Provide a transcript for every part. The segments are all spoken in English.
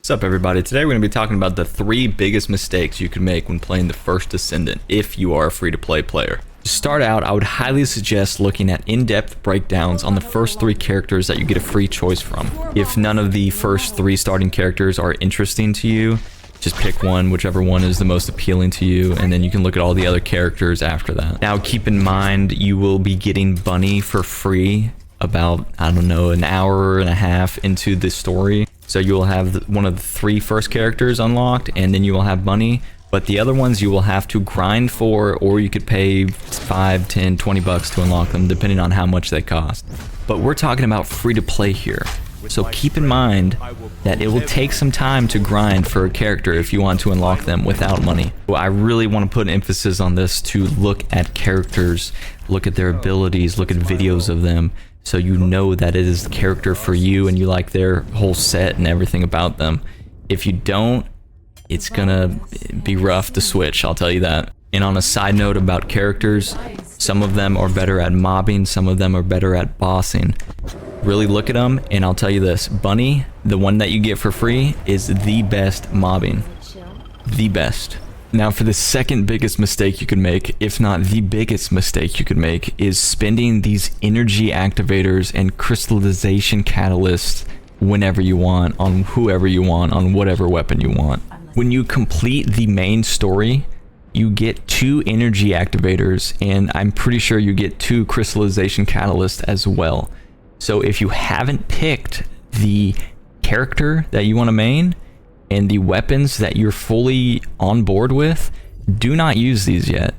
What's up, everybody? Today we're going to be talking about the 3 biggest mistakes you can make when playing the First Descendant if you are a free-to-play player. To start out, I would highly suggest looking at in-depth breakdowns on the first 3 characters that you get a free choice from. If none of the first 3 starting characters are interesting to you, just pick one, whichever one is the most appealing to you, and then you can look at all the other characters after that. Now, keep in mind, you will be getting Bunny for free about, I don't know, an hour and a half into the story. So you will have one of the 3 first characters unlocked, and then you will have Bunny. But the other ones you will have to grind for, or you could pay 5, 10, 20 bucks to unlock them, depending on how much they cost. But we're talking about free to play here. So keep in mind that it will take some time to grind for a character if you want to unlock them without money. I really want to put emphasis on this to look at characters, look at their abilities, look at videos of them, so you know that it is the character for you and you like their whole set and everything about them. If you don't, it's gonna be rough to switch, I'll tell you that. And on a side note about characters, some of them are better at mobbing, some of them are better at bossing. Really look at them, and I'll tell you this, Bunny, the one that you get for free, is the best mobbing. The best. Now, for the second biggest mistake you could make, if not the biggest mistake you could make, is spending these energy activators and crystallization catalysts whenever you want, on whoever you want, on whatever weapon you want. When you complete the main story, you get 2 energy activators, and I'm pretty sure you get 2 crystallization catalysts as well. So if you haven't picked the character that you want to main, and the weapons that you're fully on board with, do not use these yet.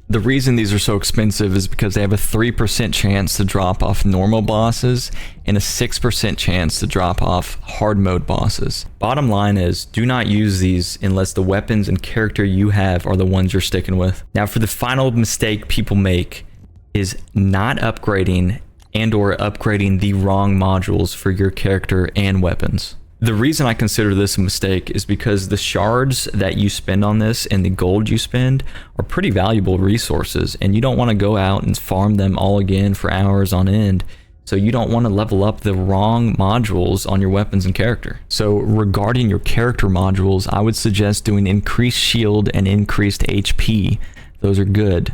The reason these are so expensive is because they have a 3% chance to drop off normal bosses and a 6% chance to drop off hard mode bosses. Bottom line is, do not use these unless the weapons and character you have are the ones you're sticking with. Now, for the final mistake people make is not upgrading and/or upgrading the wrong modules for your character and weapons. The reason I consider this a mistake is because the shards that you spend on this and the gold you spend are pretty valuable resources, and you don't want to go out and farm them all again for hours on end. So you don't want to level up the wrong modules on your weapons and character. So regarding your character modules, I would suggest doing increased shield and increased HP. Those are good.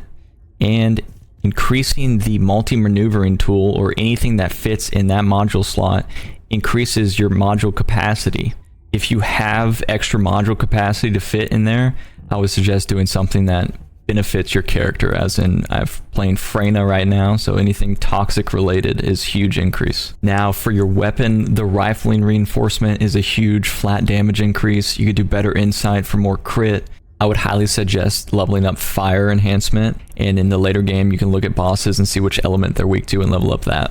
And increasing the multi-maneuvering tool, or anything that fits in that module slot, increases your module capacity. If you have extra module capacity to fit in there, I would suggest doing something that benefits your character, as in I'm playing Freyna right now, so anything toxic related is huge increase. Now for your weapon, the rifling reinforcement is a huge flat damage increase. You could do better insight for more crit. I would highly suggest leveling up fire enhancement, and in the later game you can look at bosses and see which element they're weak to and level up that.